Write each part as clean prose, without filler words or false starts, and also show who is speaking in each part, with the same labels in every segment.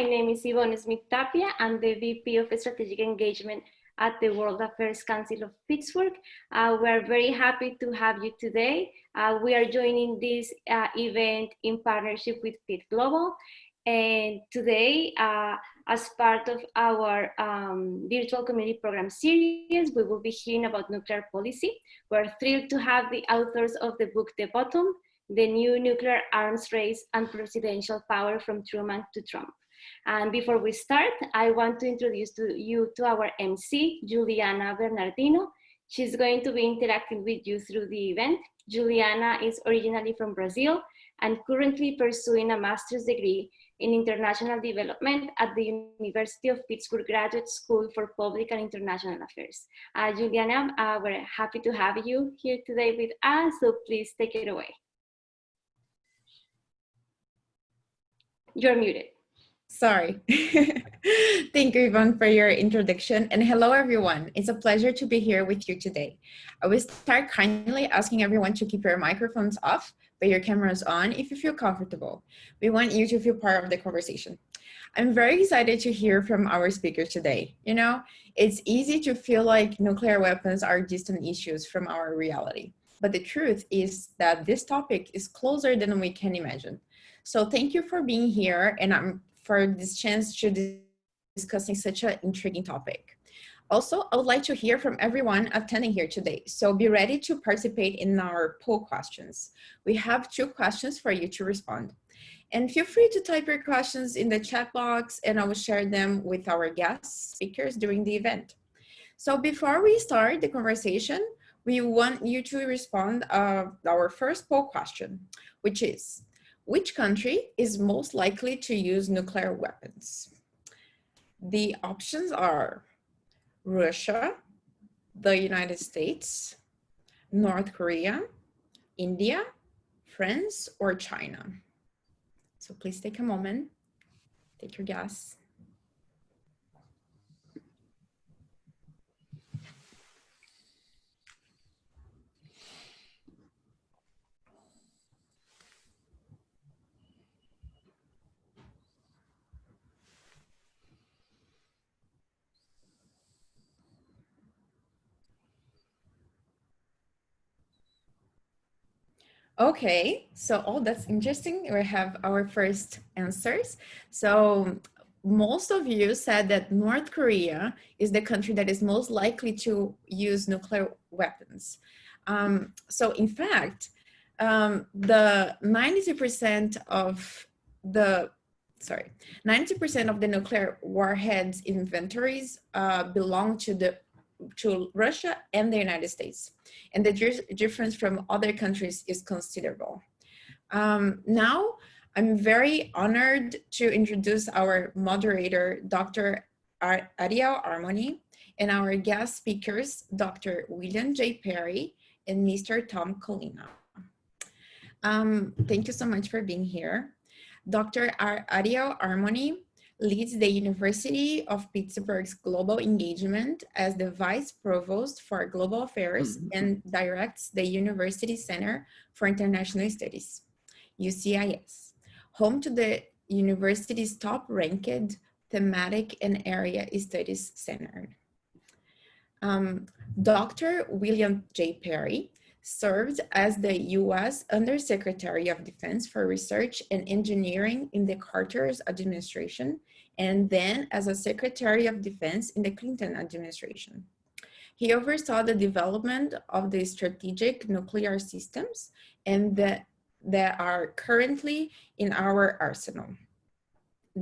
Speaker 1: My name is Yvonne Smith-Tapia. I'm the VP of Strategic Engagement at the World Affairs Council of Pittsburgh. We're very happy to have you today. We are joining this event in partnership with Pitt Global. And today, as part of our virtual community program series, we will be hearing about nuclear policy. We're thrilled to have the authors of the book, The Bottom, The New Nuclear Arms Race and Presidential Power from Truman to Trump. And before we start, I want to introduce you to our MC, Juliana Bernardino. She's going to be interacting with you through the event. Juliana is originally from Brazil and currently pursuing a master's degree in international development at the University of Pittsburgh Graduate School for Public and International Affairs. Juliana, we're happy to have you here today with us, so please take it away. You're muted.
Speaker 2: Sorry. Thank you, Yvonne, for your introduction. And hello, everyone. It's a pleasure to be here with you today. I will start kindly asking everyone to keep your microphones off, but your cameras on if you feel comfortable. We want you to feel part of the conversation. I'm very excited to hear from our speakers today. You know, it's easy to feel like nuclear weapons are distant issues from our reality. But the truth is that this topic is closer than we can imagine. So thank you for being here and for this chance to discussing such an intriguing topic. Also, I would like to hear from everyone attending here today. So be ready to participate in our poll questions. We have 2 questions for you to respond. And feel free to type your questions in the chat box and I will share them with our guest speakers during the event. So before we start the conversation, we want you to respond our first poll question, which is, which country is most likely to use nuclear weapons? The options are Russia, the United States, North Korea, India, France, or China. So please take a moment, take your guess. Okay, so that's interesting. We have our first answers. So most of you said that North Korea is the country that is most likely to use nuclear weapons. So in fact, the 90% of the 90% of the nuclear warheads inventories belong to Russia and the United States. And the difference from other countries is considerable. Now, I'm very honored to introduce our moderator, Dr. Ariel Armony, and our guest speakers, Dr. William J. Perry and Mr. Tom Collina. Thank you so much for being here. Dr. Ariel Armony leads the University of Pittsburgh's Global Engagement as the Vice Provost for Global Affairs and directs the University Center for International Studies, UCIS, home to the university's top-ranked thematic and area studies center. Dr. William J. Perry served as the U.S. Undersecretary of Defense for Research and Engineering in the Carter's administration, and then as a Secretary of Defense in the Clinton administration. He oversaw the development of the strategic nuclear systems and that are currently in our arsenal.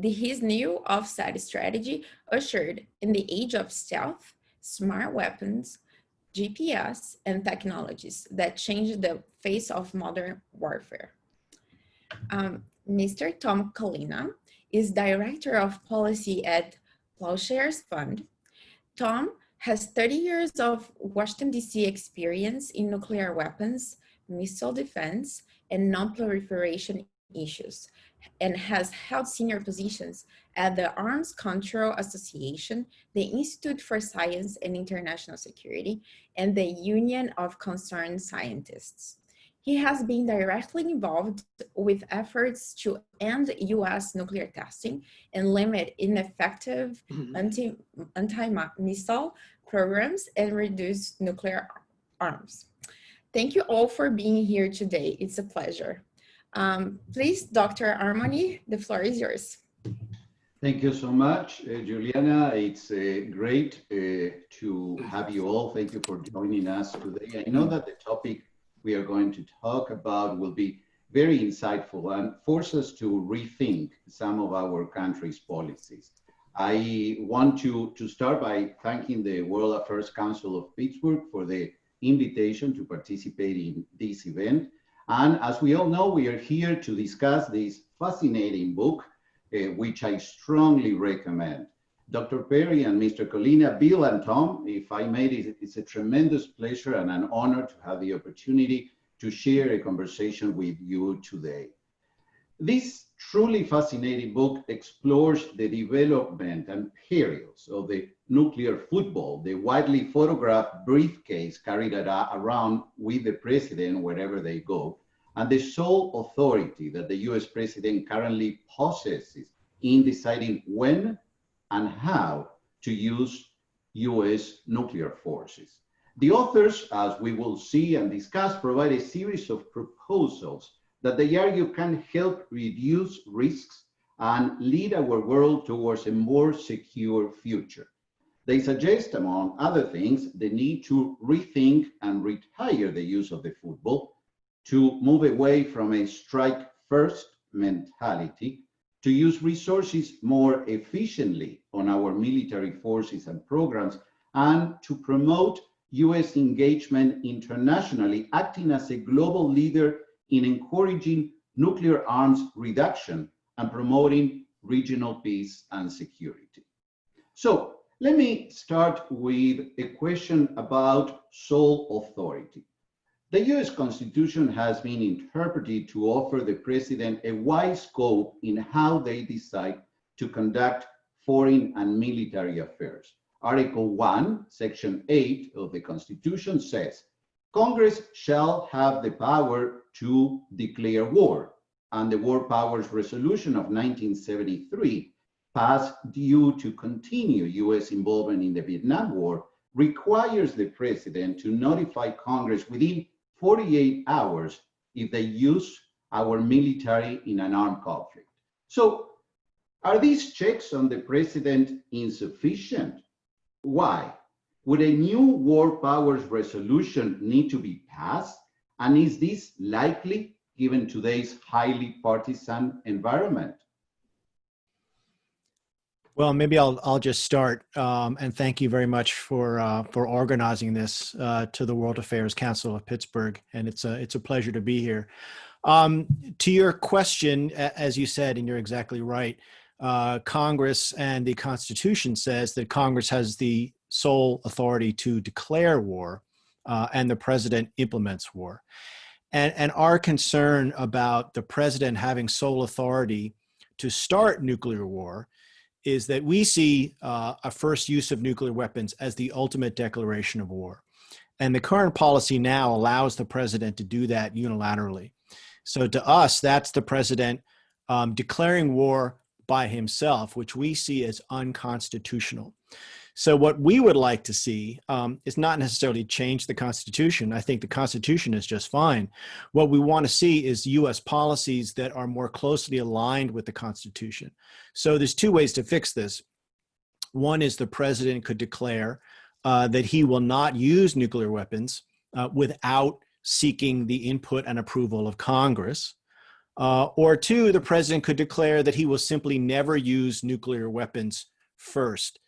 Speaker 2: His new offset strategy ushered in the age of stealth, smart weapons, GPS, and technologies that changed the face of modern warfare. Mr. Tom Collina is Director of Policy at Ploughshares Fund. Tom has 30 years of Washington, D.C. experience in nuclear weapons, missile defense, and non-proliferation issues, and has held senior positions at the Arms Control Association, the Institute for Science and International Security, and the Union of Concerned Scientists. He has been directly involved with efforts to end US nuclear testing and limit ineffective anti-missile programs and reduce nuclear arms. Thank you all for being here today. It's a pleasure. Please, Dr. Armony, the floor is yours.
Speaker 3: Thank you so much, Juliana. It's great to have you all. Thank you for joining us today. I know that the topic we are going to talk about will be very insightful and force us to rethink some of our country's policies. I want to start by thanking the World Affairs Council of Pittsburgh for the invitation to participate in this event. And as we all know, we are here to discuss this fascinating book, which I strongly recommend. Dr. Perry and Mr. Collina, Bill and Tom, if I may, it's a tremendous pleasure and an honor to have the opportunity to share a conversation with you today. This truly fascinating book explores the development and perils of the nuclear football, the widely photographed briefcase carried around with the president wherever they go, and the sole authority that the US president currently possesses in deciding when and how to use US nuclear forces. The authors, as we will see and discuss, provide a series of proposals that they argue can help reduce risks and lead our world towards a more secure future. They suggest, among other things, the need to rethink and retire the use of the football, to move away from a strike-first mentality, to use resources more efficiently on our military forces and programs, and to promote US engagement internationally, acting as a global leader in encouraging nuclear arms reduction and promoting regional peace and security. So let me start with a question about sole authority. The US Constitution has been interpreted to offer the president a wide scope in how they decide to conduct foreign and military affairs. Article 1, Section 8 of the Constitution says, Congress shall have the power to declare war, and the War Powers Resolution of 1973, passed due to continue US involvement in the Vietnam War, requires the president to notify Congress within 48 hours if they use our military in an armed conflict. So, are these checks on the president insufficient? Why? Would a new War Powers Resolution need to be passed? And is this likely given today's highly partisan environment?
Speaker 4: Well, maybe I'll just start, and thank you very much for organizing this to the World Affairs Council of Pittsburgh, and it's a pleasure to be here. To your question, as you said, and you're exactly right, Congress and the Constitution says that Congress has the sole authority to declare war, and the president implements war. And our concern about the president having sole authority to start nuclear war is that we see a first use of nuclear weapons as the ultimate declaration of war. And the current policy now allows the president to do that unilaterally. So to us, that's the president declaring war by himself, which we see as unconstitutional. So what we would like to see is not necessarily change the Constitution. I think the Constitution is just fine. What we want to see is U.S. policies that are more closely aligned with the Constitution. So there's two ways to fix this. One is the president could declare that he will not use nuclear weapons without seeking the input and approval of Congress. Or two, the president could declare that he will simply never use nuclear weapons first.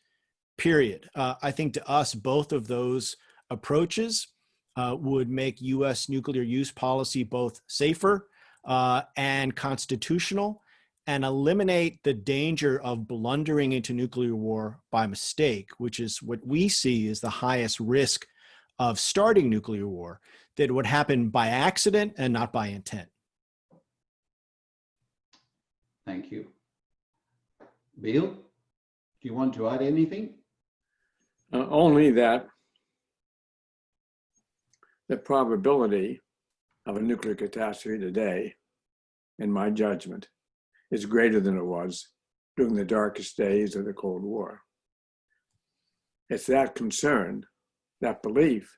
Speaker 4: Period. I think to us, both of those approaches would make U.S. nuclear use policy both safer and constitutional, and eliminate the danger of blundering into nuclear war by mistake, which is what we see as the highest risk of starting nuclear war, that would happen by accident and not by intent.
Speaker 3: Thank you. Bill, do you want to add anything?
Speaker 5: Only that the probability of a nuclear catastrophe today, in my judgment, is greater than it was during the darkest days of the Cold War. It's that concern, that belief,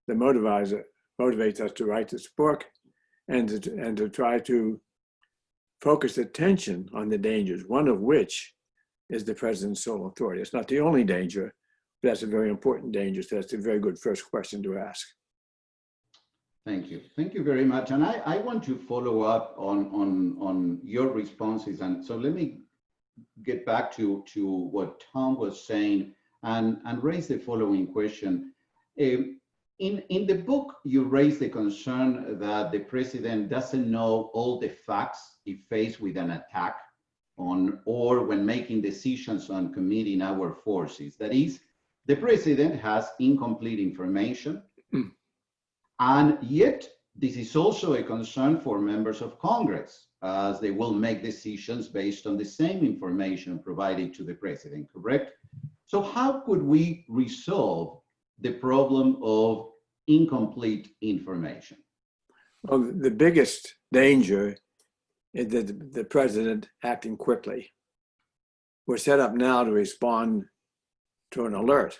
Speaker 5: that motivates us to write this book and to try to focus attention on the dangers, one of which is the president's sole authority. It's not the only danger, but that's a very important danger. So that's a very good first question to ask.
Speaker 3: Thank you. Thank you very much. And I want to follow up on your responses. And so let me get back to what Tom was saying and raise the following question. In the book, you raise the concern that the president doesn't know all the facts if faced with an attack or when making decisions on committing our forces. That is, the president has incomplete information. And yet, this is also a concern for members of Congress, as they will make decisions based on the same information provided to the president, correct? So how could we resolve the problem of incomplete information?
Speaker 5: Well, the biggest danger is that the president acting quickly. We're set up now to respond to an alert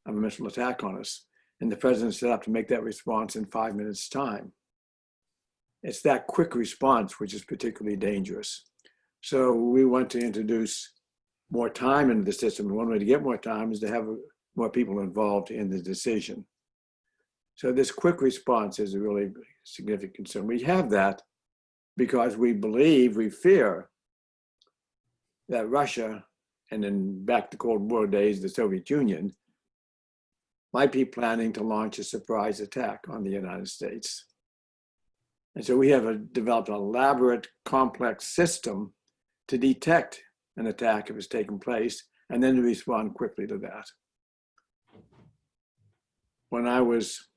Speaker 5: of a missile attack on us. And the president set up to make that response in 5 minutes' time. It's that quick response which is particularly dangerous. So we want to introduce more time into the system. And one way to get more time is to have more people involved in the decision. So this quick response is a really significant concern. We have that because we fear that Russia, and then back to Cold War days, the Soviet Union, might be planning to launch a surprise attack on the United States. And so we have developed an elaborate, complex system to detect an attack if it's taken place, and then to respond quickly to that. When I was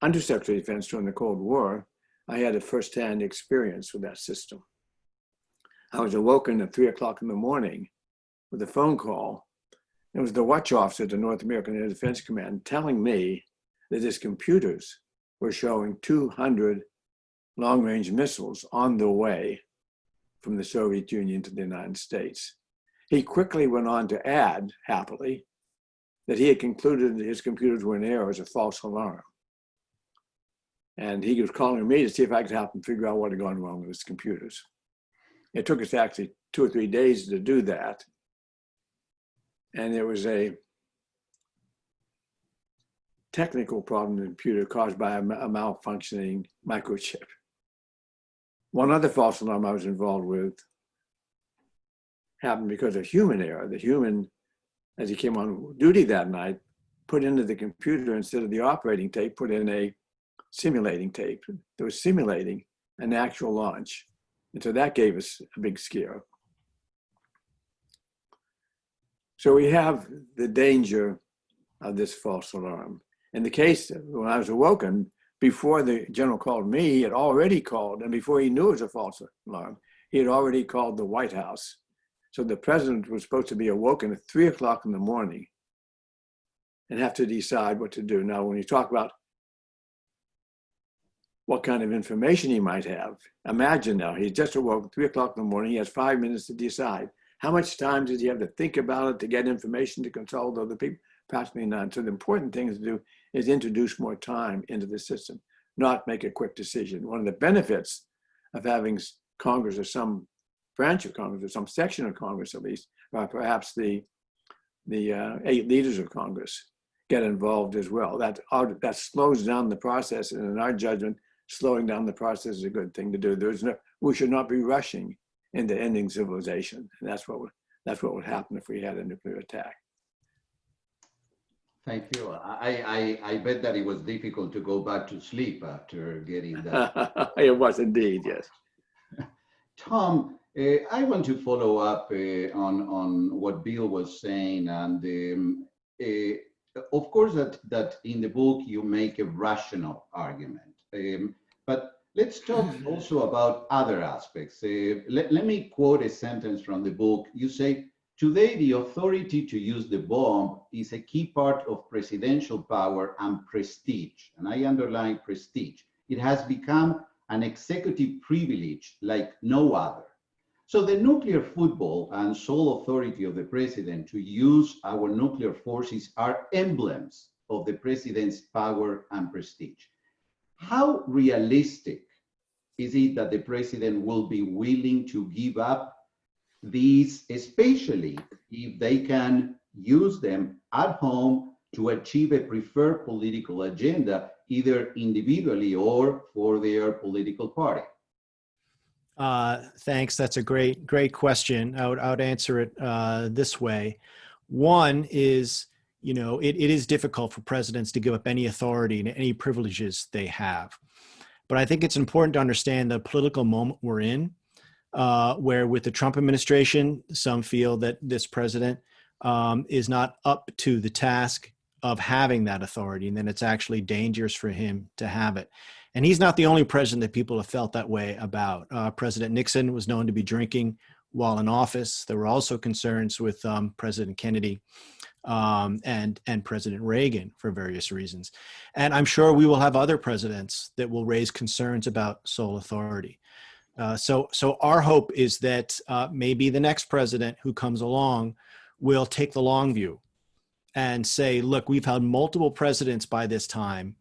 Speaker 5: Undersecretary of Defense during the Cold War, I had a firsthand experience with that system. I was awoken at 3 o'clock in the morning with a phone call. It was the watch officer at the North American Air Defense Command telling me that his computers were showing 200 long-range missiles on the way from the Soviet Union to the United States. He quickly went on to add, happily, that he had concluded that his computers were in error as a false alarm. And he was calling me to see if I could help him figure out what had gone wrong with his computers. It took us actually 2 or 3 days to do that. And there was a technical problem in the computer caused by a malfunctioning microchip. One other false alarm I was involved with happened because of human error. The human, as he came on duty that night, put into the computer, instead of the operating tape, put in a simulating tape that was simulating an actual launch. And so that gave us a big scare. So we have the danger of this false alarm. In the case, when I was awoken, before the general called me, he had already called, and before he knew it was a false alarm, he had already called the White House. So the president was supposed to be awoken at 3 o'clock in the morning and have to decide what to do. Now, when you talk about what kind of information he might have, imagine now, he's just awoken at 3 o'clock in the morning, he has 5 minutes to decide. How much time does he have to think about it, to get information, to consult other people? Practically none. So the important thing to do is introduce more time into the system, not make a quick decision. One of the benefits of having Congress, or some branch of Congress, or some section of Congress at least, or perhaps the 8 leaders of Congress get involved as well. That slows down the process, and in our judgment, slowing down the process is a good thing to do. We should not be rushing into ending civilization, and that's what would happen if we had a nuclear attack.
Speaker 3: Thank you. I bet that it was difficult to go back to sleep after getting that.
Speaker 5: It was indeed, yes.
Speaker 3: Tom, I want to follow up on what Bill was saying, and of course that in the book you make a rational argument, but let's talk also about other aspects. Let me quote a sentence from the book. You say, "Today, the authority to use the bomb is a key part of presidential power and prestige." And I underline prestige. It has become an executive privilege like no other. So the nuclear football and sole authority of the president to use our nuclear forces are emblems of the president's power and prestige. How realistic is it that the president will be willing to give up these, especially if they can use them at home to achieve a preferred political agenda, either individually or for their political party?
Speaker 4: Thanks. That's a great question. I would answer it this way. One is, it is difficult for presidents to give up any authority and any privileges they have. But I think it's important to understand the political moment we're in, where with the Trump administration, some feel that this president is not up to the task of having that authority, and then it's actually dangerous for him to have it. And he's not the only president that people have felt that way about. President Nixon was known to be drinking while in office. There were also concerns with President Kennedy and President Reagan for various reasons. And I'm sure we will have other presidents that will raise concerns about sole authority. So our hope is that maybe the next president who comes along will take the long view and say, look, we've had multiple presidents by this time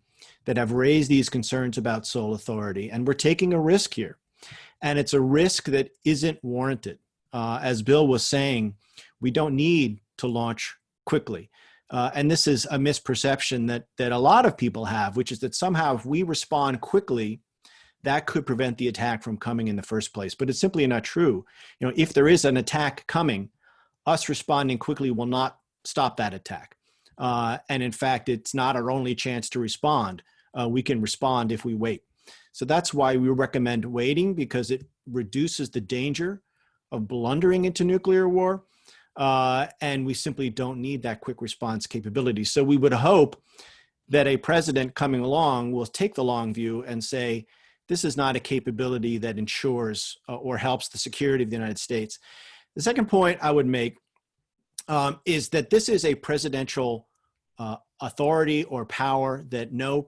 Speaker 4: that have raised these concerns about sole authority, and we're taking a risk here. And it's a risk that isn't warranted. As Bill was saying, we don't need to launch quickly. And this is a misperception that a lot of people have, which is that somehow if we respond quickly, that could prevent the attack from coming in the first place. But it's simply not true. If there is an attack coming, us responding quickly will not stop that attack. And in fact, it's not our only chance to respond. We can respond if we wait. So that's why we recommend waiting, because it reduces the danger of blundering into nuclear war. And we simply don't need that quick response capability. So we would hope that a president coming along will take the long view and say, this is not a capability that ensures or helps the security of the United States. The second point I would make is that this is a presidential authority or power that no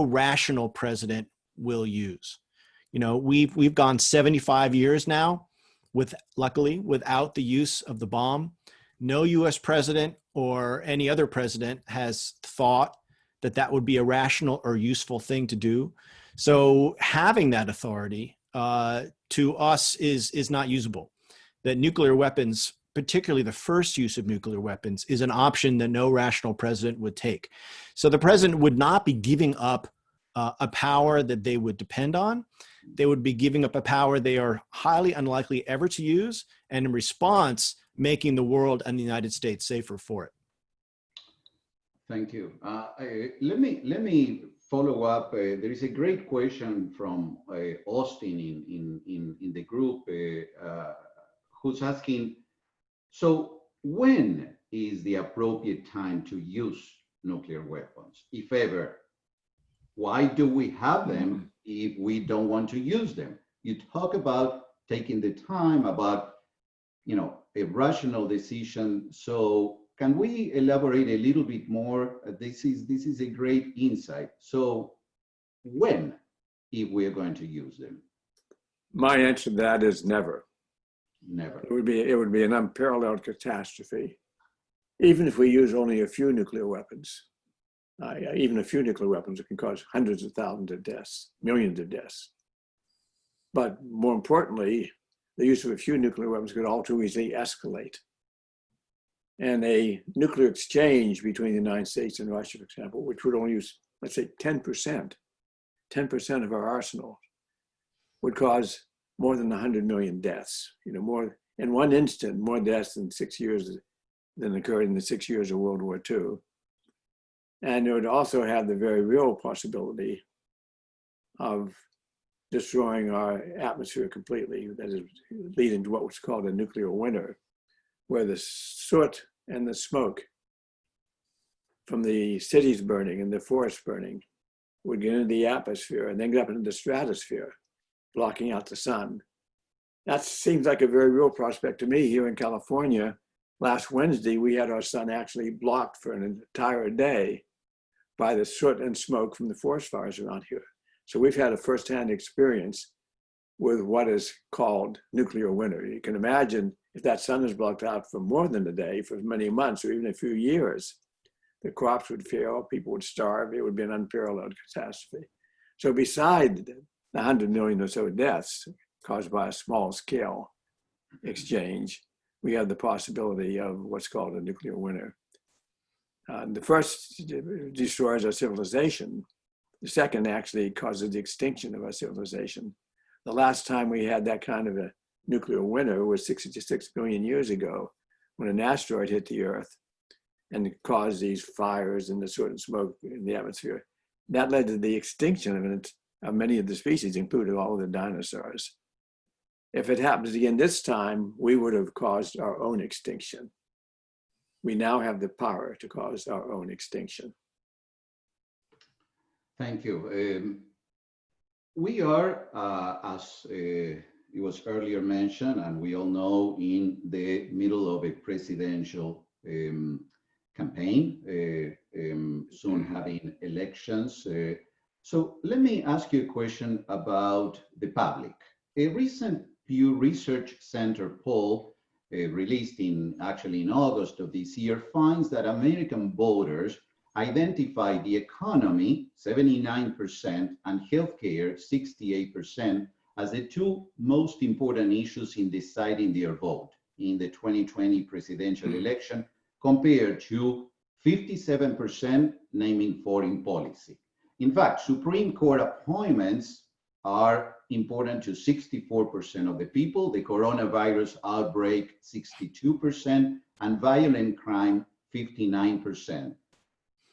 Speaker 4: rational president will use. We've gone 75 years now, luckily, without the use of the bomb. No U.S. president or any other president has thought that would be a rational or useful thing to do. So having that authority to us is not usable. That nuclear weapons, particularly the first use of nuclear weapons, is an option that no rational president would take. So the president would not be giving up a power that they would depend on. They would be giving up a power they are highly unlikely ever to use, and in response, making the world and the United States safer for it.
Speaker 3: Thank you. Let me follow up. There is a great question from Austin in the group who's asking, so when is the appropriate time to use nuclear weapons, if ever? Why do we have them if we don't want to use them? You talk about taking the time, about a rational decision. So can we elaborate a little bit more? This is a great insight. So when, if we are going to use them?
Speaker 5: My answer to that is never.
Speaker 3: Never.
Speaker 5: It would be an unparalleled catastrophe, even if we use only a few nuclear weapons. Even a few nuclear weapons, it can cause hundreds of thousands of deaths, millions of deaths. But more importantly, the use of a few nuclear weapons could all too easily escalate. And a nuclear exchange between the United States and Russia, for example, which would only use, let's say, 10% of our arsenal, would cause more than 100 million deaths. More in one instant, more deaths in 6 years than occurred in the 6 years of World War II. And it would also have the very real possibility of destroying our atmosphere completely, that is leading to what was called a nuclear winter, where the soot and the smoke from the cities burning and the forests burning would get into the atmosphere and then get up into the stratosphere, blocking out the sun. That seems like a very real prospect to me. Here in California, last Wednesday, we had our sun actually blocked for an entire day by the soot and smoke from the forest fires around here. So we've had a firsthand experience with what is called nuclear winter. You can imagine if that sun is blocked out for more than a day, for many months or even a few years, the crops would fail, people would starve, it would be an unparalleled catastrophe. So beside the 100 million or so deaths caused by a small scale exchange, we have the possibility of what's called a nuclear winter. The first destroys our civilization. The second actually causes the extinction of our civilization. The last time we had that kind of a nuclear winter was 66 billion years ago, when an asteroid hit the Earth and caused these fires and the sort of smoke in the atmosphere. That led to the extinction of many of the species, including all of the dinosaurs. If it happens again this time, we would have caused our own extinction. We now have the power to cause our own extinction.
Speaker 3: Thank you. We are, as it was earlier mentioned, and we all know, in the middle of a presidential campaign, soon having elections. So let me ask you a question about the public. A recent Pew Research Center poll released in August of this year finds that American voters identify the economy, 79%, and healthcare, 68%, as the two most important issues in deciding their vote in the 2020 presidential election, compared to 57% naming foreign policy. In fact, Supreme Court appointments are important to 64% of the people, the coronavirus outbreak 62%, and violent crime 59%.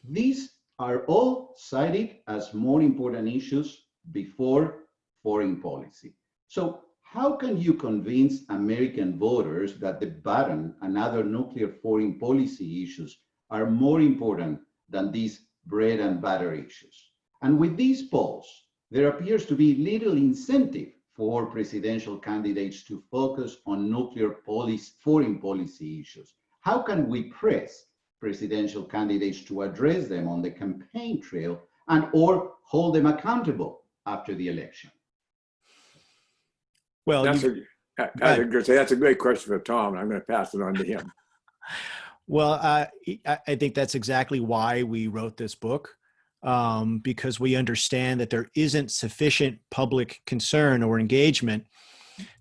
Speaker 3: These are all cited as more important issues before foreign policy. So how can you convince American voters that the button and other nuclear foreign policy issues are more important than these bread and butter issues? And with these polls, there appears to be little incentive for presidential candidates to focus on nuclear foreign policy issues. How can we press presidential candidates to address them on the campaign trail and or hold them accountable after the election?
Speaker 4: Well,
Speaker 5: that's a great question for Tom, and I'm going to pass it on to him.
Speaker 4: Well, I think that's exactly why we wrote this book, because we understand that there isn't sufficient public concern or engagement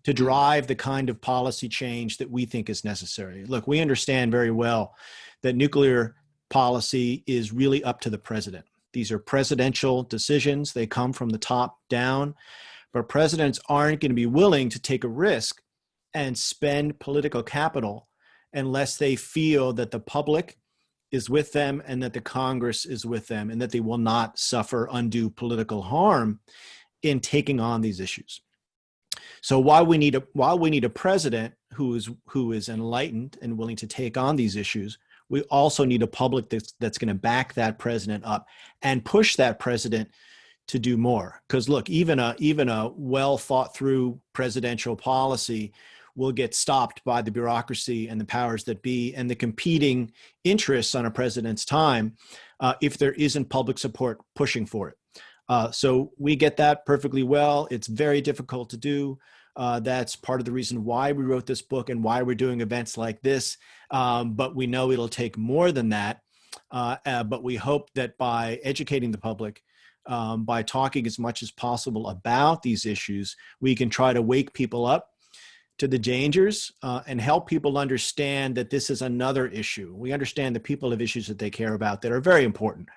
Speaker 4: to drive the kind of policy change that we think is necessary. Look, we understand very well that nuclear policy is really up to the president. These are presidential decisions. They come from the top down, but presidents aren't going to be willing to take a risk and spend political capital unless they feel that the public is with them and that the Congress is with them and that they will not suffer undue political harm in taking on these issues. So while we need a president who is enlightened and willing to take on these issues, we also need a public that's going to back that president up and push that president to do more. Because look, even a well thought through presidential policy will get stopped by the bureaucracy and the powers that be and the competing interests on a president's time if there isn't public support pushing for it. So we get that perfectly well. It's very difficult to do. That's part of the reason why we wrote this book and why we're doing events like this. But we know it'll take more than that. But we hope that by educating the public, by talking as much as possible about these issues, we can try to wake people up to the dangers and help people understand that this is another issue. We understand that people have issues that they care about that are very important.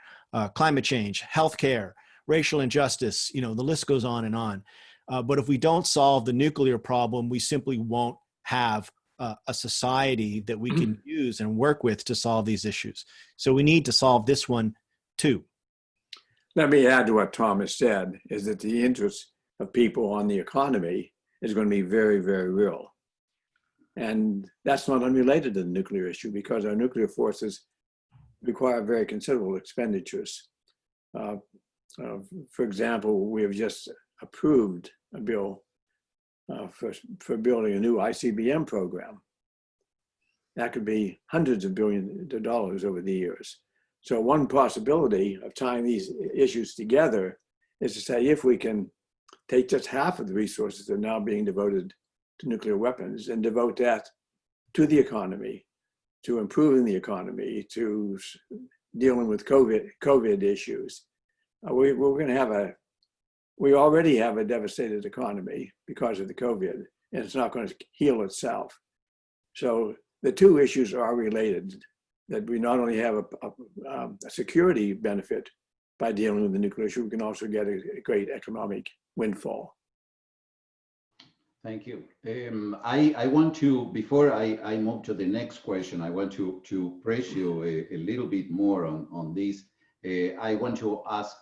Speaker 4: Climate change, healthcare, racial injustice, the list goes on and on. But if we don't solve the nuclear problem, we simply won't have a society that we can use and work with to solve these issues. So we need to solve this one too.
Speaker 5: Let me add to what Tom has said, is that the interest of people on the economy is going to be very, very real. And that's not unrelated to the nuclear issue, because our nuclear forces require very considerable expenditures. For example, we have just approved a bill for building a new ICBM program. That could be hundreds of billions of dollars over the years. So one possibility of tying these issues together is to say, if we can take just half of the resources that are now being devoted to nuclear weapons and devote that to the economy, to improving the economy, to dealing with COVID issues, we're going to have we already have a devastated economy because of the COVID, and it's not going to heal itself. So the two issues are related, that we not only have a security benefit by dealing with the nuclear issue, we can also get a great economic windfall.
Speaker 3: Thank you. I want to, before I move to the next question, I want to press you a little bit more on this. I want to ask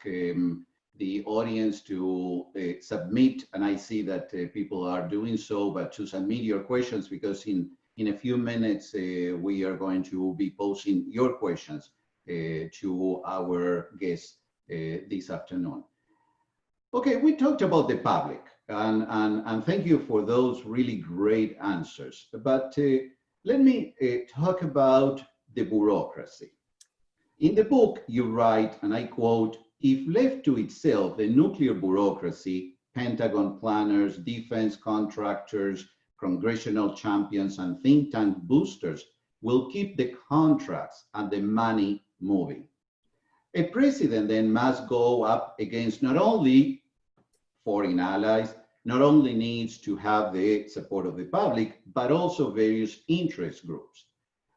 Speaker 3: the audience to submit, and I see that people are doing so, but to submit your questions, because in a few minutes we are going to be posing your questions to our guests this afternoon. Okay, we talked about the public, and thank you for those really great answers. But let me talk about the bureaucracy. In the book, you write, and I quote, "If left to itself, the nuclear bureaucracy, Pentagon planners, defense contractors, congressional champions, and think tank boosters will keep the contracts and the money moving. A president then must go up against not only foreign allies, not only needs to have the support of the public, but also various interest groups.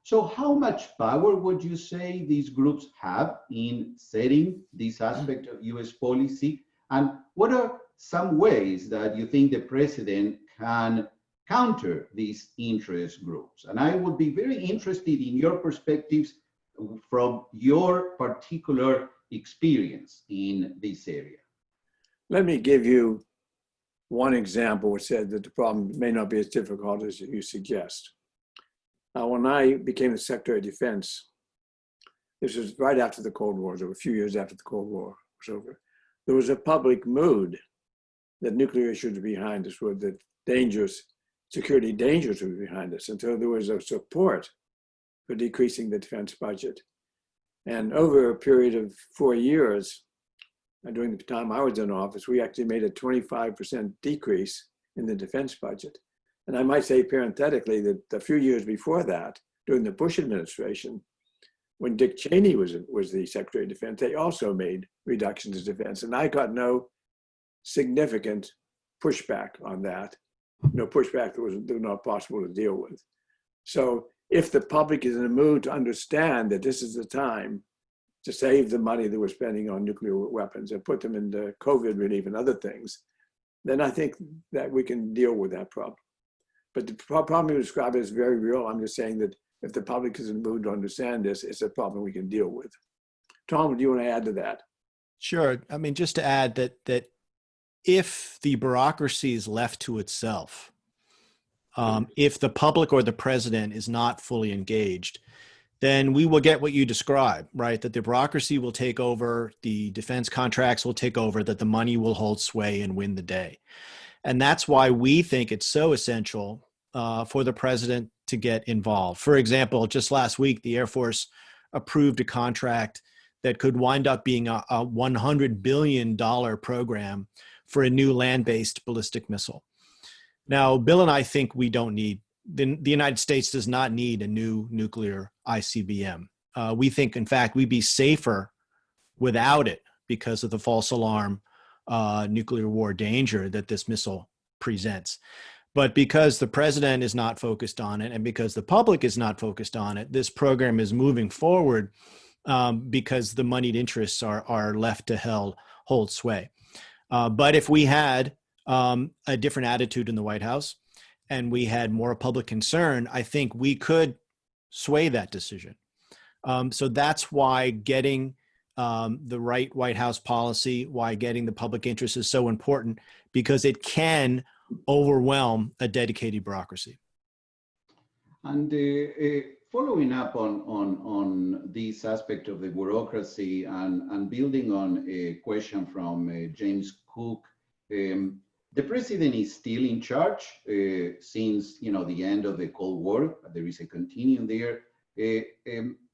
Speaker 3: So how much power would you say these groups have in setting this aspect of US policy? And what are some ways that you think the president can counter these interest groups? And I would be very interested in your perspectives from your particular experience in this area.
Speaker 5: Let me give you one example which said that the problem may not be as difficult as you suggest. When I became the Secretary of Defense, this was right after the Cold War, so a few years after the Cold War was over, there was a public mood that nuclear issues were behind us, were that dangerous, security dangers were behind us. And so there was a support for decreasing the defense budget. And over a period of 4 years, during the time I was in office, we actually made a 25% decrease in the defense budget. And I might say parenthetically that a few years before that, during the Bush administration, when Dick Cheney was the Secretary of Defense, they also made reductions in defense. And I got no significant pushback on that, no pushback that was not possible to deal with. So if the public is in a mood to understand that this is the time to save the money that we're spending on nuclear weapons and put them into COVID relief and other things, then I think that we can deal with that problem. But the problem you describe is very real. I'm just saying that if the public is in the mood to understand this, it's a problem we can deal with. Tom, do you want to add to that?
Speaker 4: Sure. I mean, just to add that if the bureaucracy is left to itself, if the public or the president is not fully engaged, then we will get what you describe, right? That the bureaucracy will take over, the defense contracts will take over, that the money will hold sway and win the day. And that's why we think it's so essential for the president to get involved. For example, just last week, the Air Force approved a contract that could wind up being a $100 billion program for a new land-based ballistic missile. Now, Bill and I think we don't need, the United States does not need a new nuclear ICBM. We think, in fact, we'd be safer without it because of the false alarm nuclear war danger that this missile presents. But because the president is not focused on it and because the public is not focused on it, this program is moving forward because the moneyed interests are left to hold sway. But if we had a different attitude in the White House and we had more public concern, I think we could sway that decision. So that's why getting the right White House policy, why getting the public interest is so important, because it can overwhelm a dedicated bureaucracy.
Speaker 3: And following up on this aspect of the bureaucracy and building on a question from James Cook, the president is still in charge since the end of the Cold War. There is a continuum there.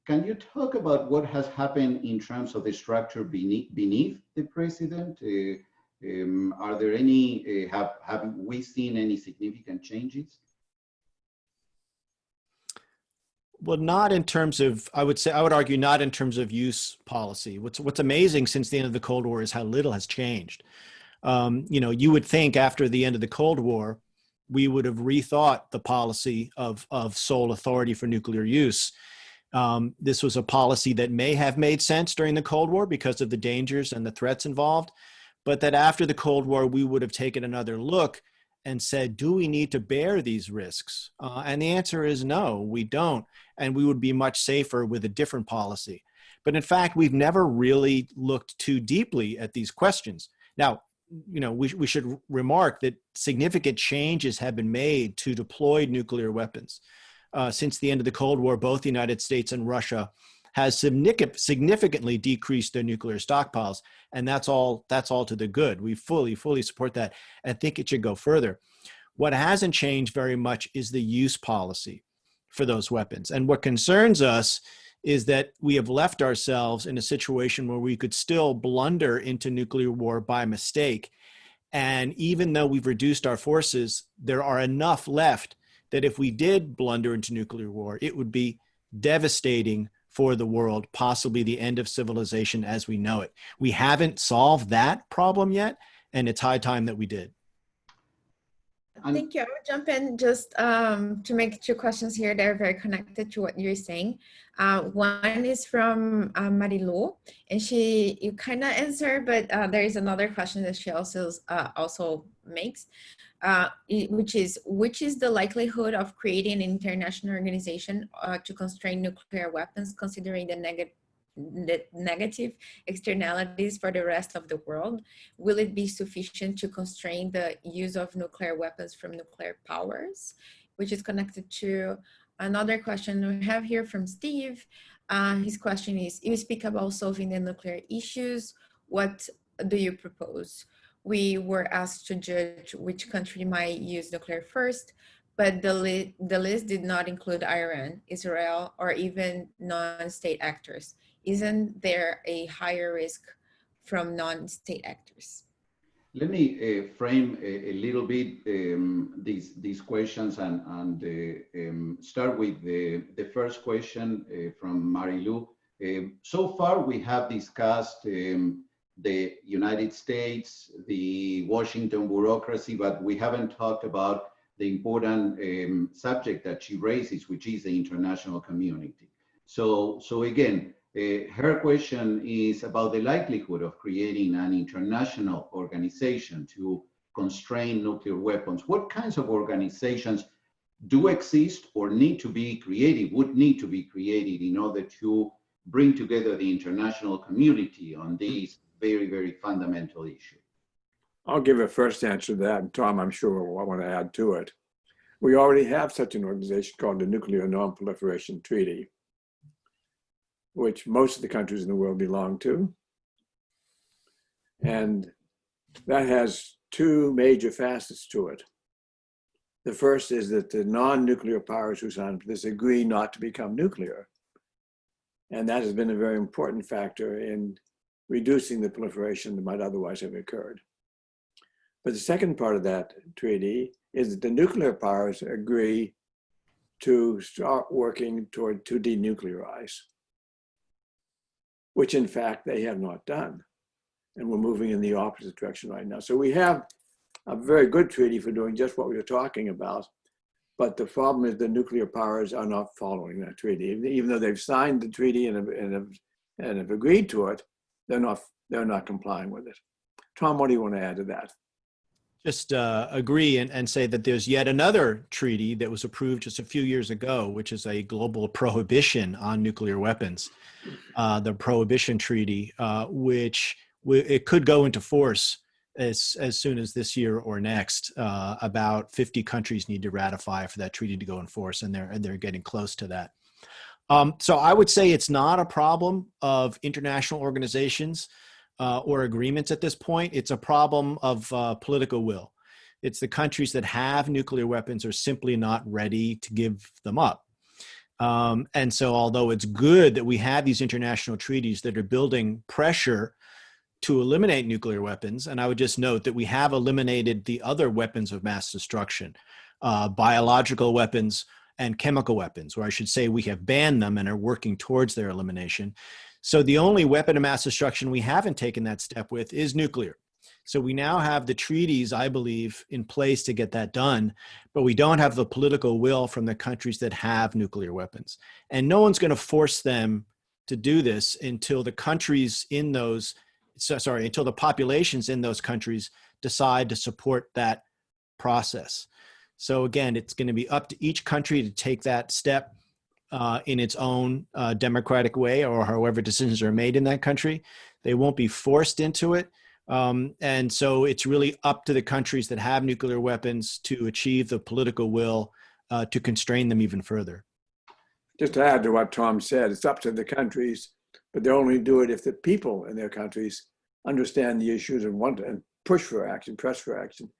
Speaker 3: can you talk about what has happened in terms of the structure beneath the president? Are there any, have we seen any significant changes?
Speaker 4: Well, not in terms of, I would argue not in terms of use policy. What's amazing since the end of the Cold War is how little has changed. You would think after the end of the Cold War, we would have rethought the policy of sole authority for nuclear use. This was a policy that may have made sense during the Cold War because of the dangers and the threats involved, but that after the Cold War, we would have taken another look and said, do we need to bear these risks? And the answer is no, we don't. And we would be much safer with a different policy. But in fact, we've never really looked too deeply at these questions. Now, we should remark that significant changes have been made to deploy nuclear weapons. Since the end of the Cold War, both the United States and Russia has significantly decreased their nuclear stockpiles, and that's all to the good. We fully support that and think it should go further. What hasn't changed very much is the use policy for those weapons. And what concerns us is that we have left ourselves in a situation where we could still blunder into nuclear war by mistake. And even though we've reduced our forces, there are enough left that if we did blunder into nuclear war, it would be devastating for the world, possibly the end of civilization as we know it. We haven't solved that problem yet, and it's high time that we did.
Speaker 2: Thank you. I would jump in just to make two questions here that are very connected to what you're saying. One is from Marilu, and you kind of answered, but there is another question that she also makes, which is the likelihood of creating an international organization to constrain nuclear weapons, considering the negative externalities for the rest of the world? Will it be sufficient to constrain the use of nuclear weapons from nuclear powers? Which is connected to another question we have here from Steve. His question is, you speak about solving the nuclear issues. What do you propose? We were asked to judge which country might use nuclear first, but the list did not include Iran, Israel, or even non-state actors. Isn't there a higher risk from non-state actors?
Speaker 3: Let me frame a little bit these questions and start with the first question from Marilu. So far, we have discussed the United States, the Washington bureaucracy, but we haven't talked about the important subject that she raises, which is the international community. So again, her question is about the likelihood of creating an international organization to constrain nuclear weapons. What kinds of organizations do exist or would need to be created in order to bring together the international community on these very, very fundamental issues?
Speaker 5: I'll give a first answer to that, and Tom, I'm sure will want to add to it. We already have such an organization called the Nuclear Non-Proliferation Treaty, which most of the countries in the world belong to. And that has two major facets to it. The first is that the non-nuclear powers who signed this agree not to become nuclear. And that has been a very important factor in reducing the proliferation that might otherwise have occurred. But the second part of that treaty is that the nuclear powers agree to start working to denuclearize, which in fact they have not done. And we're moving in the opposite direction right now. So we have a very good treaty for doing just what we were talking about. But the problem is the nuclear powers are not following that treaty. Even though they've signed the treaty and have agreed to it, they're not complying with it. Tom, what do you want to add to that?
Speaker 4: Just agree and say that there's yet another treaty that was approved just a few years ago, which is a global prohibition on nuclear weapons, the Prohibition Treaty, which it could go into force as soon as this year or next. About 50 countries need to ratify for that treaty to go in force, and they're getting close to that. So I would say it's not a problem of international organizations or agreements at this point. It's a problem of political will. It's the countries that have nuclear weapons are simply not ready to give them up. And so although it's good that we have these international treaties that are building pressure to eliminate nuclear weapons, and I would just note that we have eliminated the other weapons of mass destruction, biological weapons and chemical weapons, or I should say we have banned them and are working towards their elimination. So the only weapon of mass destruction we haven't taken that step with is nuclear. So we now have the treaties, I believe, in place to get that done, but we don't have the political will from the countries that have nuclear weapons. And no one's going to force them to do this until the countries in those, until the populations in those countries decide to support that process. So again, it's going to be up to each country to take that step in its own democratic way, or however decisions are made in that country. They won't be forced into it. And so it's really up to the countries that have nuclear weapons to achieve the political will to constrain them even further.
Speaker 5: Just to add to what Tom said, it's up to the countries, but they only do it if the people in their countries understand the issues and want to and push for action, press for action.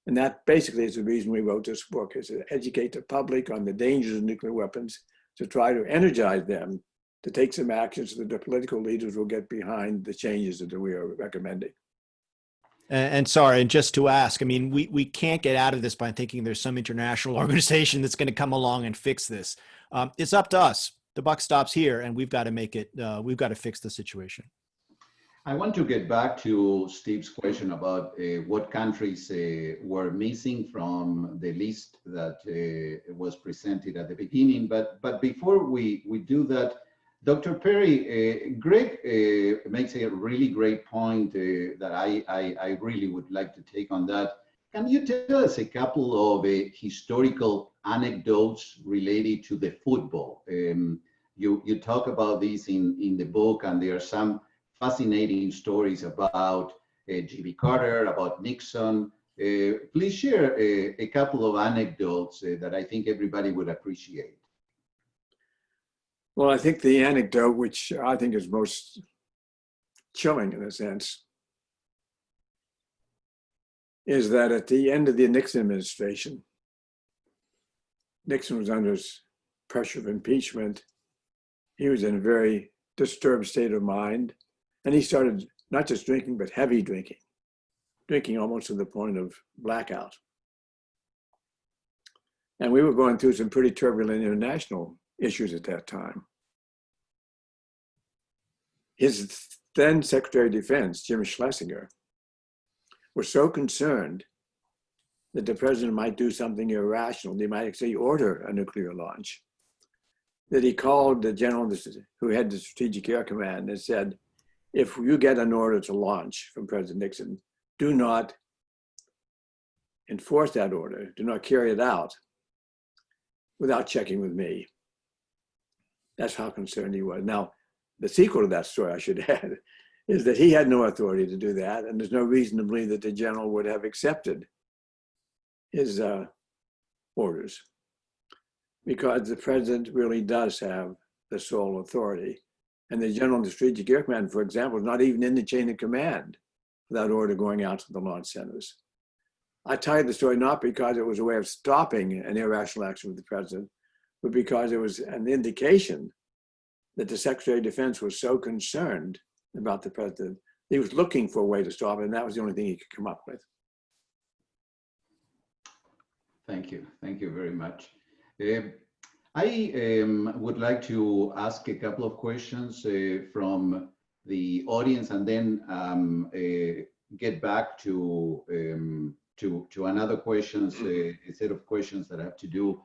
Speaker 5: And that basically is the reason we wrote this book, is to educate the public on the dangers of nuclear weapons, to try to energize them to take some action so that the political leaders will get behind the changes that we are recommending.
Speaker 4: And sorry, and just to ask, I mean, we can't get out of this by thinking there's some international organization that's going to come along and fix this. It's up to us. The buck stops here, and we've got to make it, we've got to fix the situation.
Speaker 3: I want to get back to Steve's question about what countries were missing from the list that was presented at the beginning. But before we do that, Dr. Perry, Greg makes a really great point that I really would like to take on that. Can you tell us a couple of historical anecdotes related to the football? You talk about this in the book, and there are some fascinating stories about Jimmy Carter, about Nixon. Please share a couple of anecdotes that I think everybody would appreciate.
Speaker 5: Well, I think the anecdote, which I think is most chilling in a sense, is that at the end of the Nixon administration, Nixon was under pressure of impeachment. He was in a very disturbed state of mind. And he started not just drinking, but heavy drinking almost to the point of blackout. And we were going through some pretty turbulent international issues at that time. His then Secretary of Defense, Jim Schlesinger, was so concerned that the president might do something irrational. They might actually order a nuclear launch, that he called the general who had the Strategic Air Command and said, if you get an order to launch from President Nixon, do not enforce that order, do not carry it out without checking with me. That's how concerned he was. Now, the sequel to that story, I should add, is that he had no authority to do that, and there's no reason to believe that the general would have accepted his orders, because the president really does have the sole authority. And the general of the Strategic Air Command, for example, is not even in the chain of command without order going out to the launch centers. I tell you the story not because it was a way of stopping an irrational action of the president, but because it was an indication that the Secretary of Defense was so concerned about the president, he was looking for a way to stop it, and that was the only thing he could come up with.
Speaker 3: Thank you very much. I would like to ask a couple of questions from the audience, and then get back to another questions, a set of questions that have to do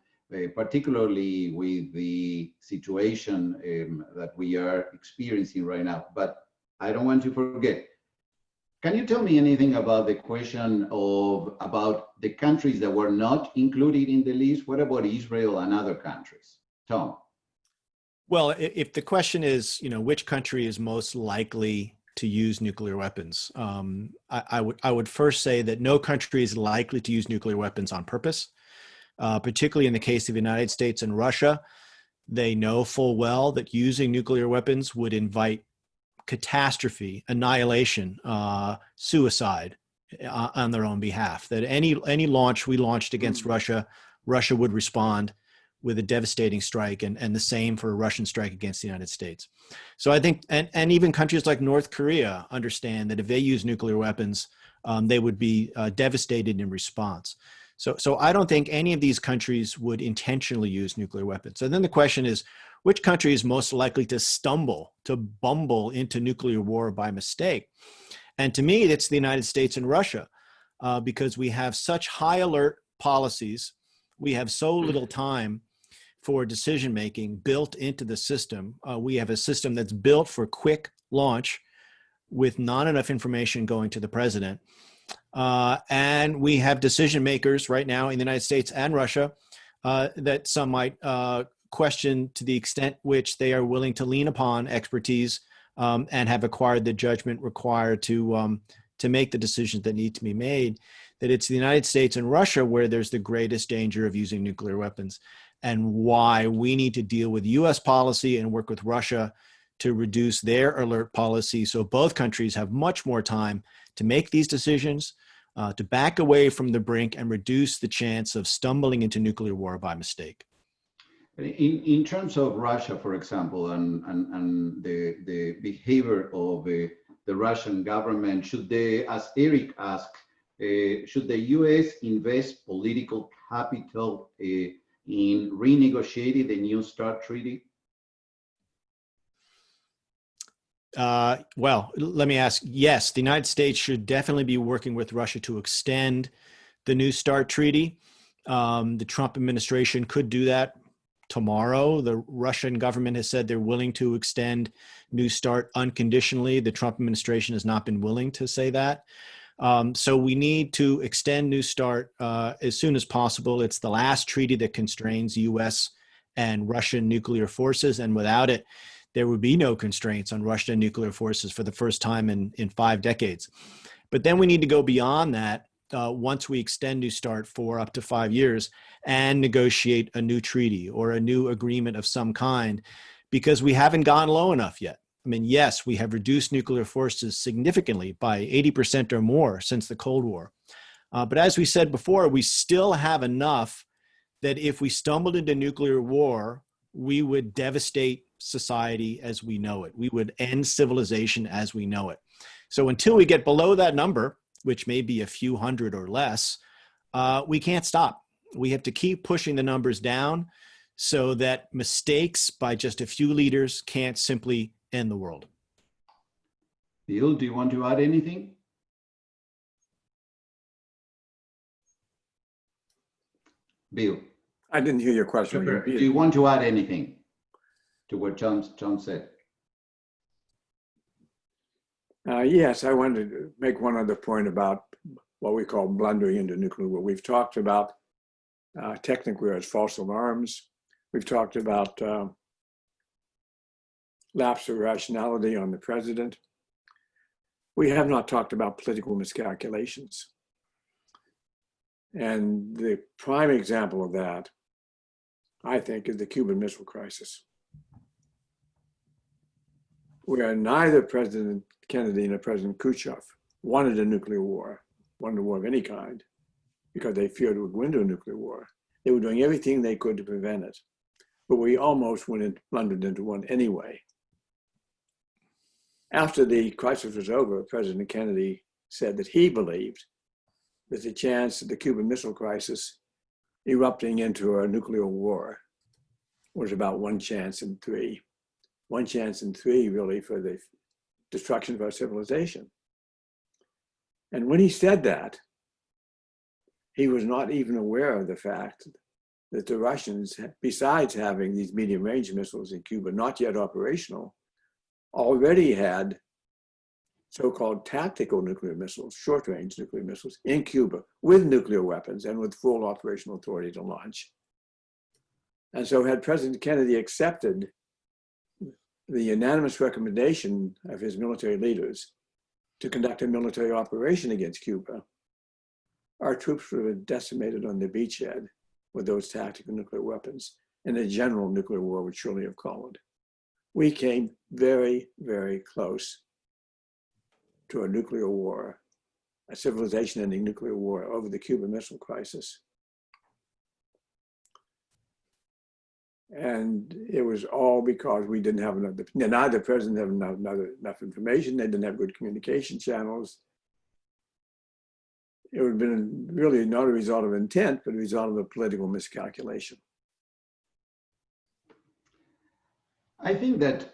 Speaker 3: particularly with the situation that we are experiencing right now. But I don't want to forget. Can you tell me anything about the question about the countries that were not included in the list? What about Israel and other countries? Tom?
Speaker 4: Well, if the question is, which country is most likely to use nuclear weapons, I would first say that no country is likely to use nuclear weapons on purpose, particularly in the case of the United States and Russia. They know full well that using nuclear weapons would invite catastrophe, annihilation, suicide on their own behalf. That any launch we launched against Russia would respond with a devastating strike, and the same for a Russian strike against the United States. So I think, and even countries like North Korea understand that if they use nuclear weapons, they would be devastated in response. So I don't think any of these countries would intentionally use nuclear weapons. And then the question is, which country is most likely to bumble into nuclear war by mistake? And to me, it's the United States and Russia, because we have such high alert policies. We have so little time for decision making built into the system. We have a system that's built for quick launch with not enough information going to the president. And we have decision makers right now in the United States and Russia that some might question to the extent which they are willing to lean upon expertise and have acquired the judgment required to make the decisions that need to be made, that it's the United States and Russia where there's the greatest danger of using nuclear weapons, and why we need to deal with US policy and work with Russia to reduce their alert policy so both countries have much more time to make these decisions, to back away from the brink and reduce the chance of stumbling into nuclear war by mistake.
Speaker 3: In terms of Russia, for example, and the behavior of the Russian government, should they, as Eric asked, should the US invest political capital in renegotiating the New START treaty?
Speaker 4: Well, let me ask, yes, the United States should definitely be working with Russia to extend the New START treaty. The Trump administration could do that tomorrow. The Russian government has said they're willing to extend New START unconditionally. The Trump administration has not been willing to say that. So we need to extend New START as soon as possible. It's the last treaty that constrains US and Russian nuclear forces, and without it, there would be no constraints on Russian nuclear forces for the first time in 5 decades. But then we need to go beyond that once we extend New START for up to 5 years and negotiate a new treaty or a new agreement of some kind, because we haven't gone low enough yet. I mean, yes, we have reduced nuclear forces significantly by 80% or more since the Cold War. But as we said before, we still have enough that if we stumbled into nuclear war, we would devastate society as we know it. We would end civilization as we know it. So until we get below that number, which may be a few hundred or less, we can't stop. We have to keep pushing the numbers down so that mistakes by just a few leaders can't simply end the world.
Speaker 3: Bill, do you want to add anything? Bill?
Speaker 5: I didn't hear your question.
Speaker 3: Do you want to add anything to what John said?
Speaker 5: Yes, I wanted to make one other point about what we call blundering into nuclear war. We've talked about technically as false alarms. We've talked about lapse of rationality on the president. We have not talked about political miscalculations. And the prime example of that, I think, is the Cuban Missile Crisis, where neither President Kennedy nor President Khrushchev wanted a nuclear war, wanted a war of any kind, because they feared it would go into a nuclear war. They were doing everything they could to prevent it, but we almost blundered into one anyway. After the crisis was over, President Kennedy said that he believed that the chance of the Cuban Missile Crisis erupting into a nuclear war was about 1 chance in 3. 1 chance in 3, really, for the destruction of our civilization. And when he said that, he was not even aware of the fact that the Russians, besides having these medium-range missiles in Cuba, not yet operational, already had so-called tactical nuclear missiles, short-range nuclear missiles in Cuba with nuclear weapons and with full operational authority to launch. And so had President Kennedy accepted the unanimous recommendation of his military leaders to conduct a military operation against Cuba, our troops would have been decimated on the beachhead with those tactical nuclear weapons, and a general nuclear war would surely have followed. We came very, very close to a nuclear war, a civilization-ending nuclear war over the Cuban Missile Crisis. And it was all because we didn't have enough, neither president had enough information, they didn't have good communication channels. It would have been really not a result of intent, but a result of a political miscalculation.
Speaker 3: I think that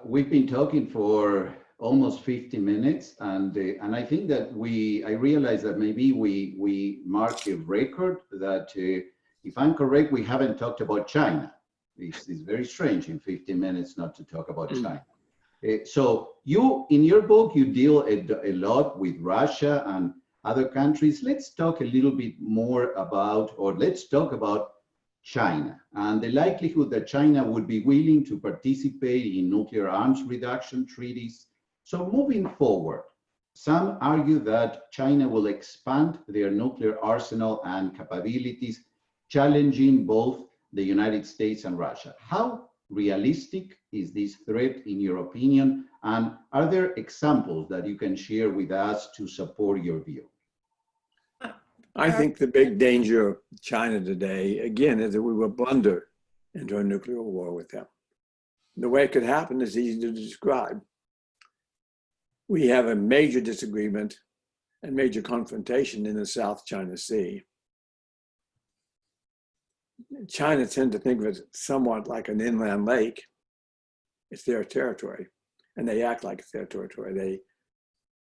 Speaker 3: we've been talking for almost 50 minutes, and I think that I realize that maybe we marked a record that, if I'm correct, we haven't talked about China. It's very strange in 50 minutes not to talk about China. So in your book, you deal a lot with Russia and other countries. Let's talk a little bit more about, or let's talk about China and the likelihood that China would be willing to participate in nuclear arms reduction treaties. So moving forward, some argue that China will expand their nuclear arsenal and capabilities, challenging both the United States and Russia. How realistic is this threat in your opinion? And are there examples that you can share with us to support your view?
Speaker 5: I think the big danger of China today, again, is that we will blunder into a nuclear war with them. The way it could happen is easy to describe. We have a major disagreement and major confrontation in the South China Sea. China tends to think of it somewhat like an inland lake. It's their territory, and they act like it's their territory. They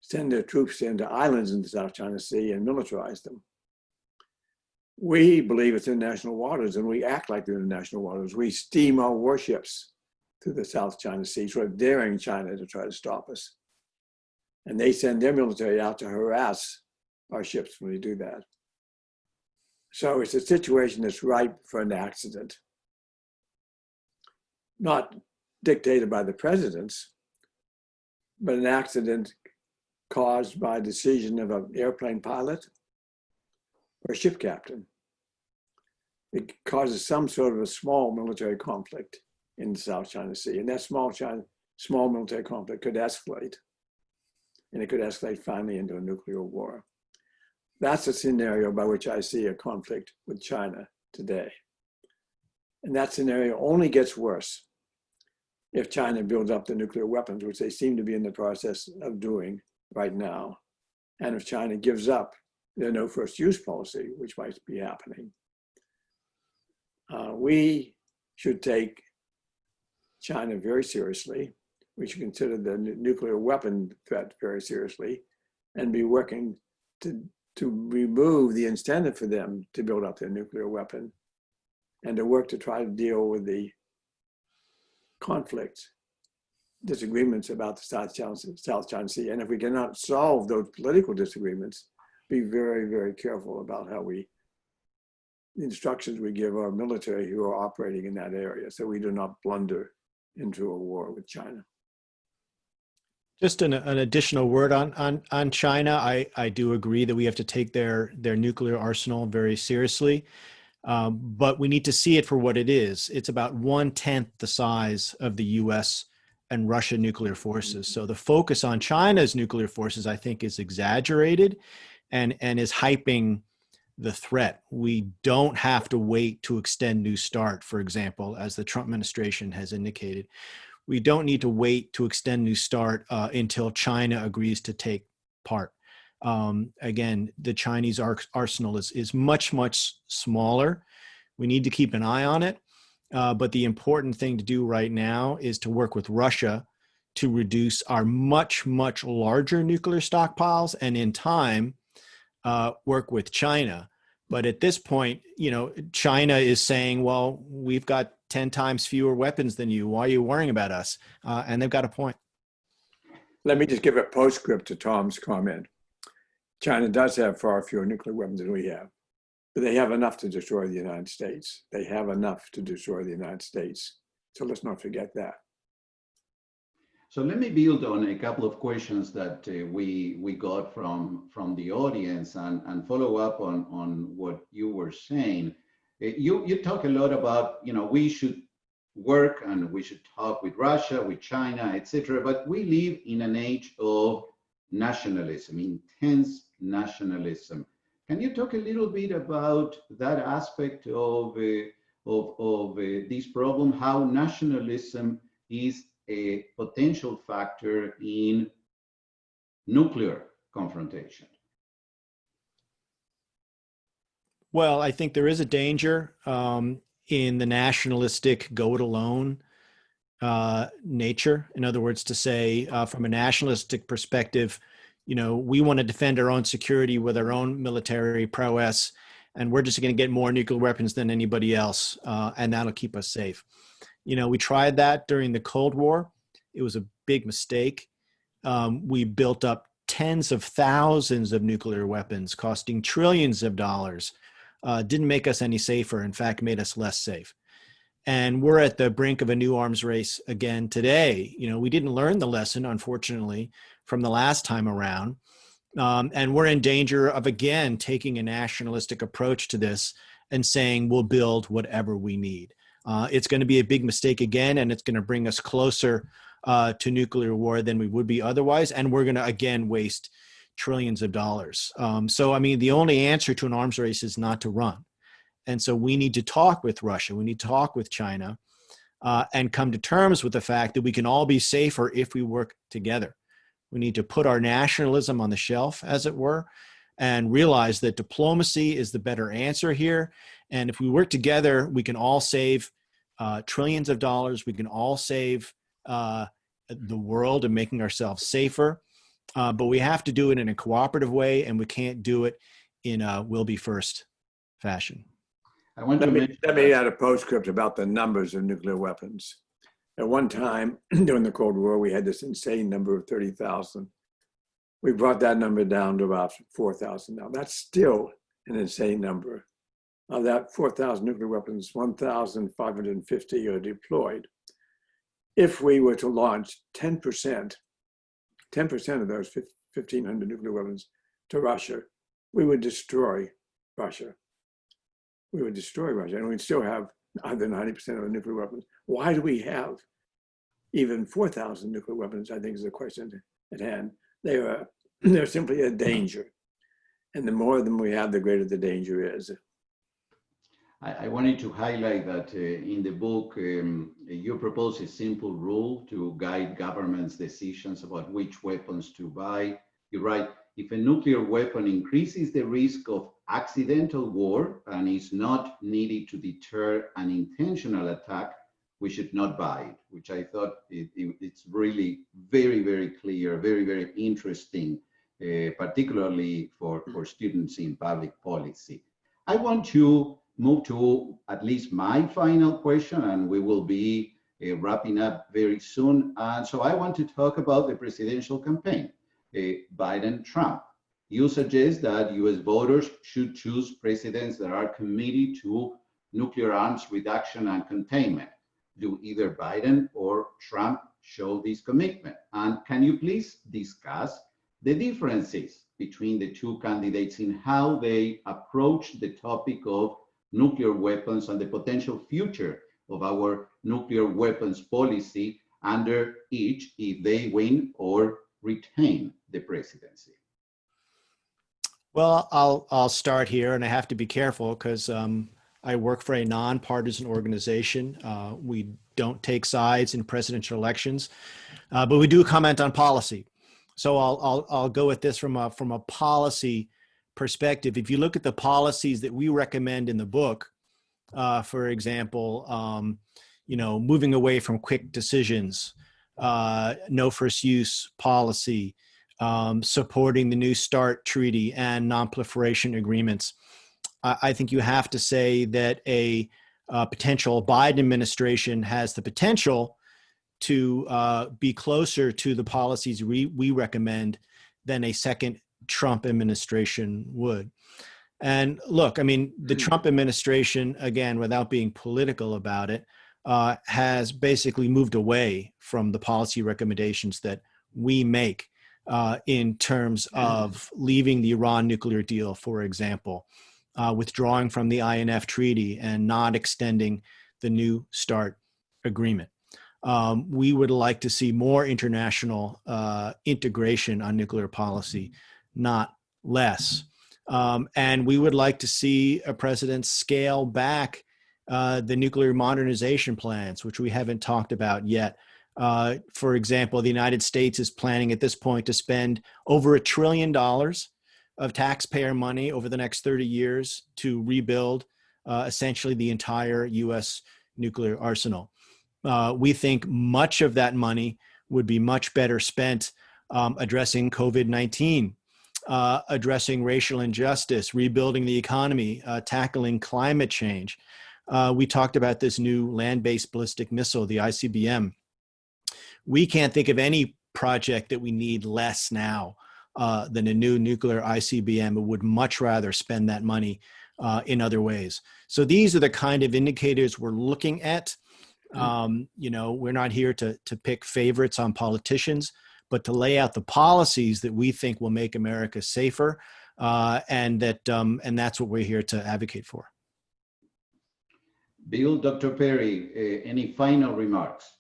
Speaker 5: send their troops into islands in the South China Sea and militarize them. We believe it's international waters, and we act like they're international waters. We steam our warships through the South China Sea, sort of daring China to try to stop us. And they send their military out to harass our ships when we do that. So it's a situation that's ripe for an accident, not dictated by the presidents, but an accident caused by a decision of an airplane pilot or a ship captain. It causes some sort of a small military conflict in the South China Sea, and that small military conflict could escalate, and it could escalate finally into a nuclear war. That's a scenario by which I see a conflict with China today. And that scenario only gets worse if China builds up the nuclear weapons, which they seem to be in the process of doing right now. And if China gives up their no first use policy, which might be happening. We should take China very seriously. We should consider the nuclear weapon threat very seriously and be working to remove the incentive for them to build up their nuclear weapon and to work to try to deal with the conflicts, disagreements about the South China Sea. And if we cannot solve those political disagreements, be very, very careful about how the instructions we give our military who are operating in that area so we do not blunder into a war with China.
Speaker 4: Just an additional word on China. I do agree that we have to take their nuclear arsenal very seriously, but we need to see it for what it is. It's about 1/10 the size of the U.S. and Russian nuclear forces. So the focus on China's nuclear forces, I think, is exaggerated and is hyping the threat. We don't have to wait to extend New START, for example, as the Trump administration has indicated. We don't need to wait to extend New START until China agrees to take part. Again, the Chinese arsenal is much, much smaller. We need to keep an eye on it. But the important thing to do right now is to work with Russia to reduce our much, much larger nuclear stockpiles, and in time, work with China. But at this point, China is saying, well, we've got 10 times fewer weapons than you. Why are you worrying about us? And they've got a point.
Speaker 5: Let me just give a postscript to Tom's comment. China does have far fewer nuclear weapons than we have, but they have enough to destroy the United States. They have enough to destroy the United States. So let's not forget that.
Speaker 3: So let me build on a couple of questions that we got from the audience and follow up on what you were saying. You talk a lot about, we should work and we should talk with Russia, with China, etc. But we live in an age of nationalism, intense nationalism. Can you talk a little bit about that aspect of of this problem, how nationalism is a potential factor in nuclear confrontation.
Speaker 4: Well, I think there is a danger in the nationalistic go-it-alone nature. In other words, to say from a nationalistic perspective, we want to defend our own security with our own military prowess, and we're just going to get more nuclear weapons than anybody else, and that'll keep us safe. We tried that during the Cold War. It was a big mistake. We built up tens of thousands of nuclear weapons costing trillions of dollars. Didn't make us any safer. In fact, made us less safe. And we're at the brink of a new arms race again today. We didn't learn the lesson, unfortunately, from the last time around. And we're in danger of, again, taking a nationalistic approach to this and saying we'll build whatever we need. It's going to be a big mistake again, and it's going to bring us closer to nuclear war than we would be otherwise. And we're going to, again, waste trillions of dollars. So, the only answer to an arms race is not to run. And so we need to talk with Russia. We need to talk with China and come to terms with the fact that we can all be safer if we work together. We need to put our nationalism on the shelf, as it were, and realize that diplomacy is the better answer here. And if we work together, we can all save trillions of dollars. We can all save the world and making ourselves safer. But we have to do it in a cooperative way, and we can't do it in a we'll be first fashion.
Speaker 3: I want
Speaker 5: Let
Speaker 3: to
Speaker 5: me add a postscript about the numbers of nuclear weapons. At one time during the Cold War, we had this insane number of 30,000. We brought that number down to about 4,000 now. That's still an insane number. Of that 4,000 nuclear weapons, 1,550 are deployed. If we were to launch 10% of those 1,500 nuclear weapons to Russia, we would destroy Russia. We would destroy Russia, and we'd still have other 90% of the nuclear weapons. Why do we have even 4,000 nuclear weapons, I think is the question at hand. They're simply a danger. And the more of them we have, the greater the danger is.
Speaker 3: I wanted to highlight that in the book, you propose a simple rule to guide governments' decisions about which weapons to buy. You write, if a nuclear weapon increases the risk of accidental war and is not needed to deter an intentional attack, we should not buy it, which I thought it's really very, very clear, very, very interesting, particularly for students in public policy. I want to move to at least my final question, and we will be wrapping up very soon. And so I want to talk about the presidential campaign, Biden-Trump. You suggest that US voters should choose presidents that are committed to nuclear arms reduction and containment. Do either Biden or Trump show this commitment? And can you please discuss the differences between the two candidates in how they approach the topic of nuclear weapons and the potential future of our nuclear weapons policy under each if they win or retain the presidency?
Speaker 4: Well, I'll start here, and I have to be careful because I work for a nonpartisan organization. We don't take sides in presidential elections, but we do comment on policy. So I'll go at this from a policy perspective. If you look at the policies that we recommend in the book, for example, moving away from quick decisions, no first use policy, supporting the New START treaty and non-proliferation agreements, I think you have to say that a potential Biden administration has the potential to be closer to the policies we recommend than a second Trump administration would. And look, the Trump administration, again, without being political about it, has basically moved away from the policy recommendations that we make in terms of leaving the Iran nuclear deal, for example, withdrawing from the INF treaty and not extending the New START agreement. We would like to see more international integration on nuclear policy, not less. And we would like to see a president scale back the nuclear modernization plans, which we haven't talked about yet. For example, the United States is planning at this point to spend over $1 trillion of taxpayer money over the next 30 years to rebuild essentially the entire U.S. nuclear arsenal. We think much of that money would be much better spent addressing COVID-19, addressing racial injustice, rebuilding the economy, tackling climate change. We talked about this new land-based ballistic missile, the ICBM. We can't think of any project that we need less now than a new nuclear ICBM, but would much rather spend that money in other ways. So these are the kind of indicators we're looking at. We're not here to pick favorites on politicians, but to lay out the policies that we think will make America safer, and that's what we're here to advocate for.
Speaker 3: Bill, Dr. Perry, any final remarks?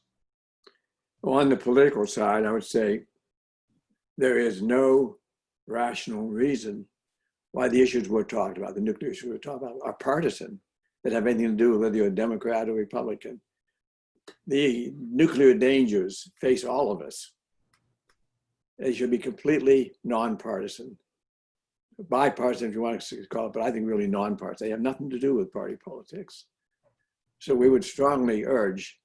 Speaker 5: Well, on the political side, I would say there is no rational reason why the issues we're talking about, the nuclear issues we're talking about, are partisan, that have anything to do with whether you're a Democrat or Republican. The nuclear dangers face all of us. They should be completely nonpartisan. Bipartisan, if you want to call it, but I think really nonpartisan. They have nothing to do with party politics. So we would strongly urge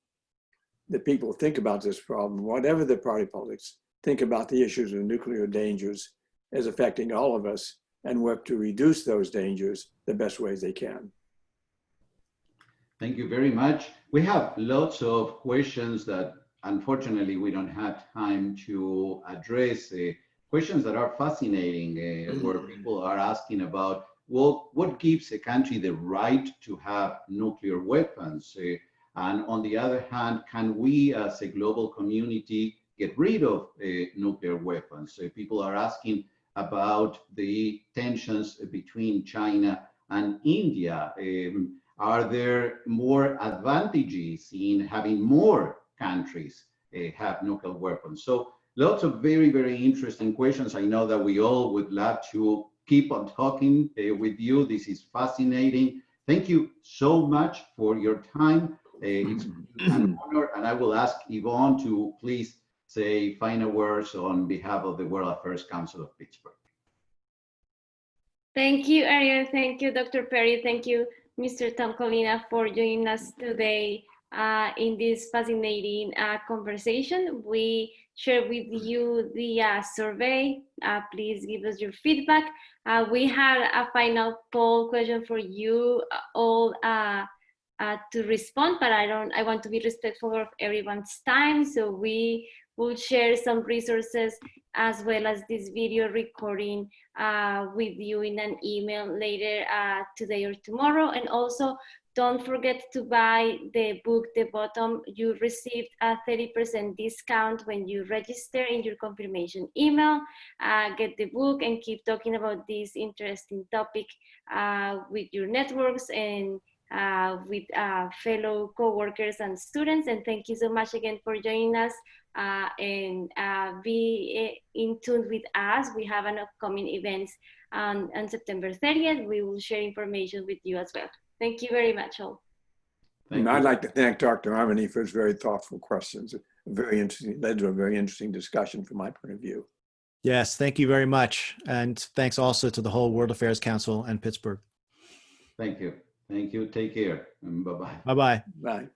Speaker 5: that people think about this problem, whatever the party politics, think about the issues of nuclear dangers as affecting all of us and work to reduce those dangers the best ways they can.
Speaker 3: Thank you very much. We have lots of questions that unfortunately we don't have time to address. Questions that are fascinating, where people are asking about, well, what gives a country the right to have nuclear weapons? And on the other hand, can we as a global community get rid of nuclear weapons? People are asking about the tensions between China and India. Are there more advantages in having more countries have nuclear weapons? So lots of very, very interesting questions. I know that we all would love to keep on talking with you. This is fascinating. Thank you so much for your time. It's an honor, and I will ask Yvonne to please say final words on behalf of the World Affairs Council of Pittsburgh.
Speaker 1: Thank you, Ariel. Thank you, Dr. Perry. Thank you, Mr. Tom Collina, for joining us today in this fascinating conversation. We share with you the survey. Please give us your feedback. We had a final poll question for you all to respond, but I want to be respectful of everyone's time, so we will share some resources as well as this video recording with you in an email later today or tomorrow. And also, don't forget to buy the book, The Bottom. You received a 30% discount when you register in your confirmation email. Get the book and keep talking about this interesting topic with your networks and with fellow co-workers and students. And thank you so much again for joining us, and be in tune with us. We have an upcoming event on September 30th. We will share information with you as well. Thank you very much all.
Speaker 5: And I'd like to thank Dr. Armony for his very thoughtful questions. Very interesting, led to a very interesting discussion from my point of view.
Speaker 4: Yes, thank you very much. And thanks also to the whole World Affairs Council and Pittsburgh.
Speaker 3: Thank you. Thank you. Take care. Bye-bye.
Speaker 4: Bye-bye.
Speaker 5: Bye.